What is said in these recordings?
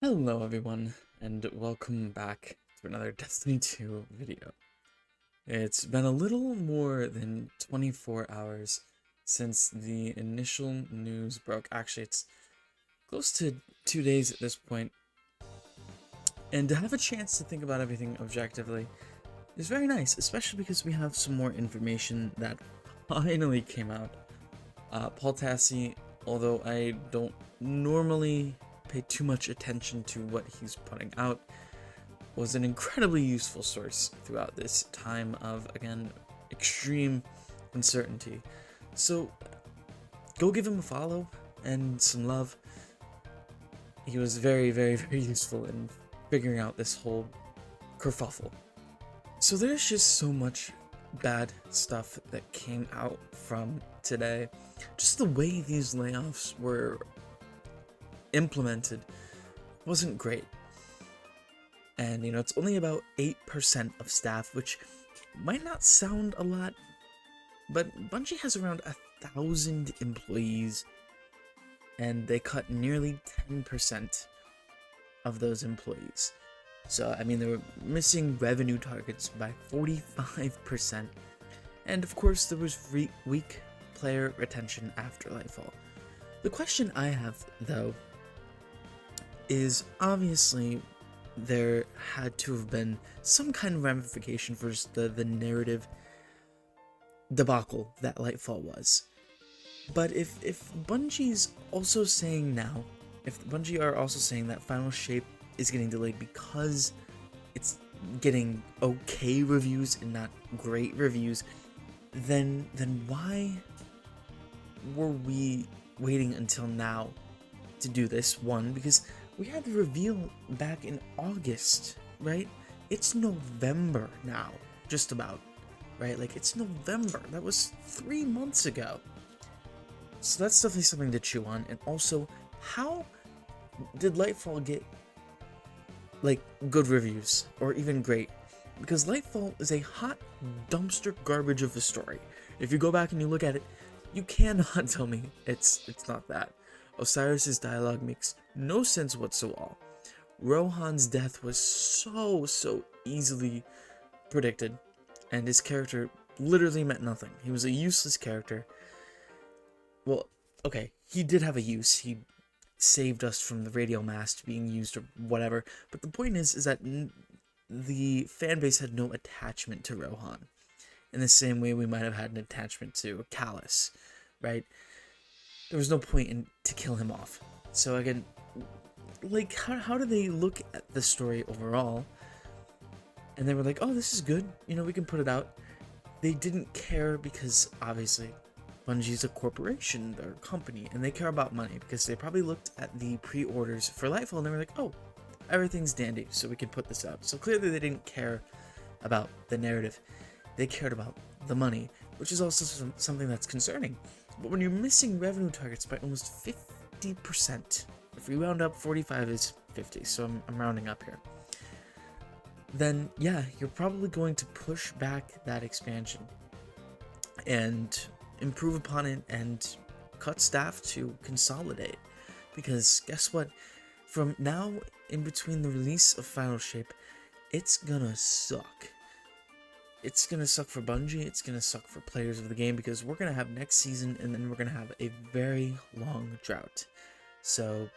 Hello everyone, and welcome back to another Destiny 2 video. It's been a little more than 24 hours since the initial news broke. Actually, it's close to 2 days at this point. And to have a chance to think about everything objectively is very nice, especially because we have some more information that finally came out. Paul Tassi, although I don't normally pay too much attention to what he's putting out, was an incredibly useful source throughout this time of, again, extreme uncertainty. So go give him a follow and some love. He was very useful in figuring out this whole kerfuffle. So there's just so much bad stuff that came out from today. Just the way these layoffs were implemented wasn't great. And it's only about 8% of staff, which might not sound a lot, but Bungie has around 1,000 employees, and they cut nearly 10% of those employees. So, they were missing revenue targets by 45%, and of course there was weak player retention after Lightfall. The question I have, though, is obviously there had to have been some kind of ramification for the narrative debacle that Lightfall was. But if Bungie's also saying now, if Bungie are also saying that Final Shape is getting delayed because it's getting okay reviews and not great reviews, then why were we waiting until now to do this? One, because we had the reveal back in August, right? It's November now, just about, right? Like, it's November. That was 3 months ago. So that's definitely something to chew on. And also, how did Lightfall get, like, good reviews, or even great? Because Lightfall is a hot dumpster garbage of a story. If you go back and you look at it, you cannot tell me it's not that. Osiris's dialogue makes no sense whatsoever. Rohan's death was so easily predicted, and his character literally meant nothing. He was a useless character. Well, okay, he did have a use. He saved us from the radio mast being used or whatever, but the point is that the fanbase had no attachment to Rohan, in the same way we might have had an attachment to Callus, right? There was no point in to kill him off. So again, like, how do they look at the story overall? And they were like, oh, this is good, we can put it out. They didn't care because, obviously, Bungie's a corporation, they're a company, and they care about money, because they probably looked at the pre-orders for Lightfall and they were like, oh, everything's dandy, so we can put this out. So clearly they didn't care about the narrative. They cared about the money, which is also something that's concerning. But when you're missing revenue targets by almost 50%, if we round up, 45 is 50, so I'm rounding up here, then yeah, you're probably going to push back that expansion and improve upon it and cut staff to consolidate. Because guess what? From now in between the release of Final Shape, it's gonna suck. It's gonna suck for Bungie, it's gonna suck for players of the game, because we're gonna have next season and then we're gonna have a very long drought. So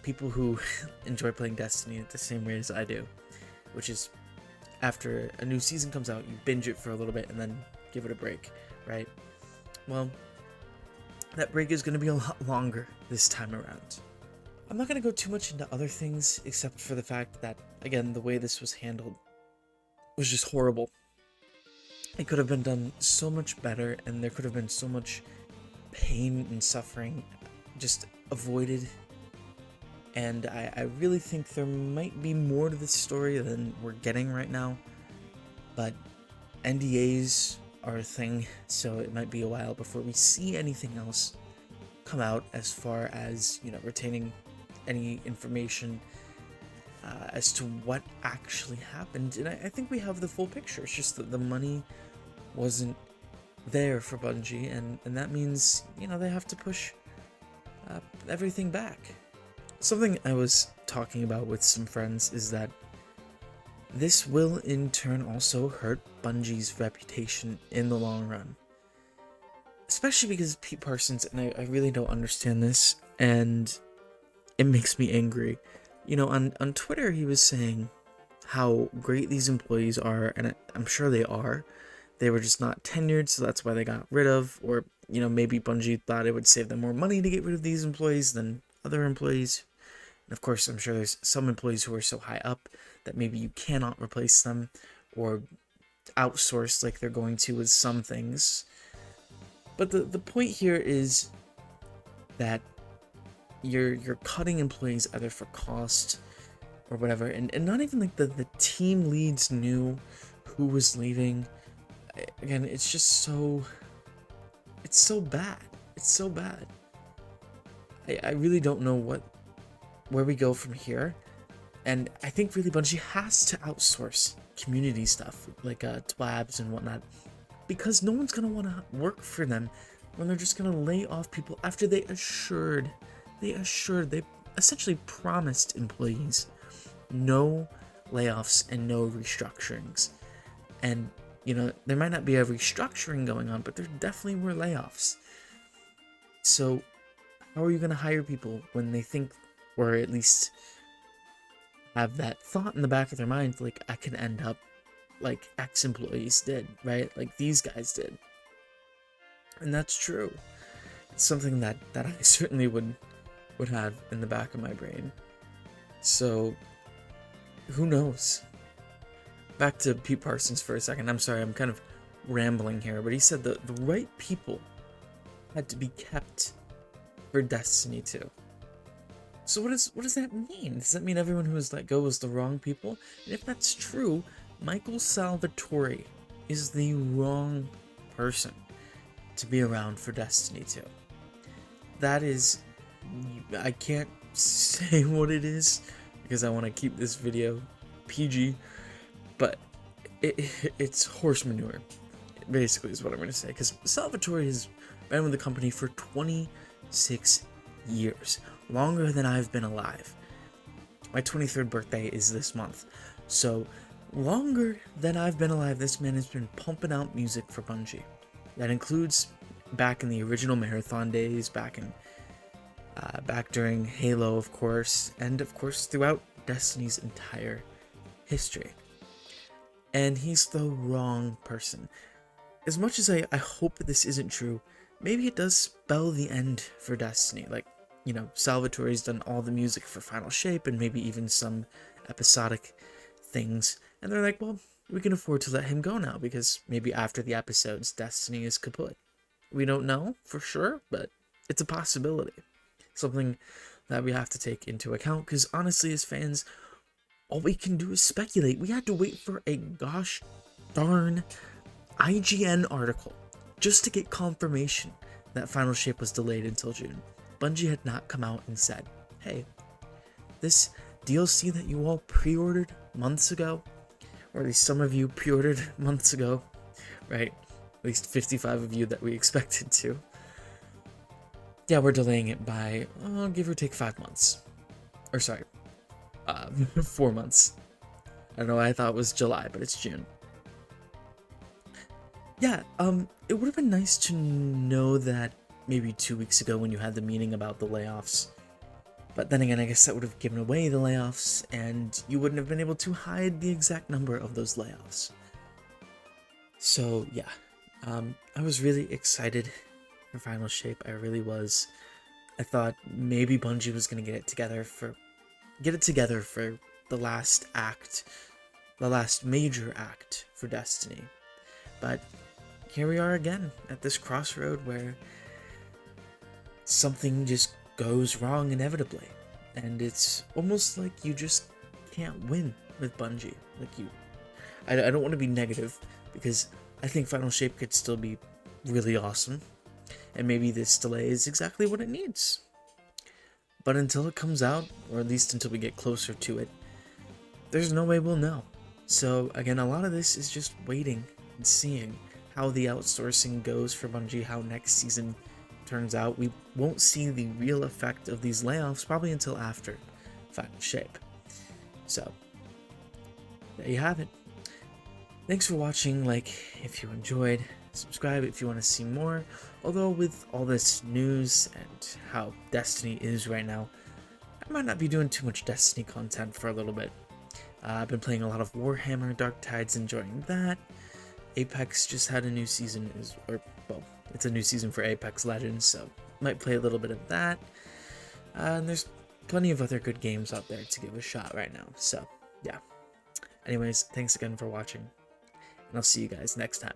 people who enjoy playing Destiny at the same rate as I do, which is after a new season comes out, you binge it for a little bit and then give it a break, right? Well, that break is gonna be a lot longer this time around. I'm not gonna go too much into other things, except for the fact that, again, the way this was handled was just horrible. It could have been done so much better, and there could have been so much pain and suffering just avoided. And I really think there might be more to this story than we're getting right now. But NDAs are a thing, so it might be a while before we see anything else come out as far as, retaining any information as to what actually happened. And I think we have the full picture. It's just that the money wasn't there for Bungie, and that means, they have to push everything back. Something I was talking about with some friends is that this will in turn also hurt Bungie's reputation in the long run. Especially because Pete Parsons, and I really don't understand this, and it makes me angry. You know, on Twitter he was saying how great these employees are, and I'm sure they are. They were just not tenured, so that's why they got rid of, or, you know, maybe Bungie thought it would save them more money to get rid of these employees than other employees. And of course, I'm sure there's some employees who are so high up that maybe you cannot replace them or outsource like they're going to with some things. But the point here is that you're cutting employees either for cost or whatever, and not even like the team leads knew who was leaving. Again, it's just so bad. It's so bad. I really don't know where we go from here, and I think really Bungie has to outsource community stuff like twabs and whatnot, because no one's gonna want to work for them when they're just gonna lay off people after they essentially promised employees no layoffs and no restructurings. And you know, there might not be a restructuring going on, but there definitely were layoffs. So how are you going to hire people when they think, or at least have that thought in the back of their mind, like, I can end up like X employees did, right? Like these guys did. And that's true. It's something that I certainly would have in the back of my brain. So who knows? Back to Pete Parsons for a second. I'm sorry, I'm kind of rambling here, but he said the right people had to be kept for Destiny 2. So what does that mean? Does that mean everyone who was let go was the wrong people? And if that's true, Michael Salvatore is the wrong person to be around for Destiny 2. That is, I can't say what it is because I want to keep this video PG, but it's horse manure, basically, is what I'm going to say, because Salvatore has been with the company for 26 years, longer than I've been alive. My 23rd birthday is this month, so longer than I've been alive, this man has been pumping out music for Bungie. That includes back in the original Marathon days, back during Halo, of course, and of course throughout Destiny's entire history. And he's the wrong person. As much as I hope that this isn't true, maybe it does spell the end for Destiny. Like, you know, Salvatore's done all the music for Final Shape and maybe even some episodic things. And they're like, well, we can afford to let him go now because maybe after the episodes, Destiny is kaput. We don't know for sure, but it's a possibility. Something that we have to take into account, because honestly, as fans, all we can do is speculate. We had to wait for a gosh darn IGN article just to get confirmation that Final Shape was delayed until June. Bungie had not come out and said, hey, this DLC that you all pre-ordered months ago, or at least some of you pre-ordered months ago, right? At least 55 of you that we expected to. Yeah, we're delaying it by, give or take 5 months. Or sorry, 4 months. I don't know why I thought it was July, but it's June. Yeah, it would have been nice to know that maybe 2 weeks ago when you had the meeting about the layoffs. But then again, I guess that would have given away the layoffs, and you wouldn't have been able to hide the exact number of those layoffs. So, yeah, I was really excited for Final Shape. I really was. I thought maybe Bungie was going to get it together for the last act, the last major act for Destiny. But here we are again at this crossroad where something just goes wrong inevitably, and it's almost like you just can't win with Bungie. I don't want to be negative, because I think Final Shape could still be really awesome, and maybe this delay is exactly what it needs. But until it comes out, or at least until we get closer to it, there's no way we'll know. So again, a lot of this is just waiting and seeing how the outsourcing goes for Bungie, how next season turns out. We won't see the real effect of these layoffs probably until after final shape. So there you have it. Thanks for watching. Like if you enjoyed, subscribe if you want to see more. Although with all this news and how Destiny is right now, I might not be doing too much Destiny content for a little bit. I've been playing a lot of Warhammer Dark Tides, enjoying that. Apex just had a new season, it's a new season for Apex Legends, so might play a little bit of that. And there's plenty of other good games out there to give a shot right now, so yeah. Anyways, thanks again for watching, and I'll see you guys next time.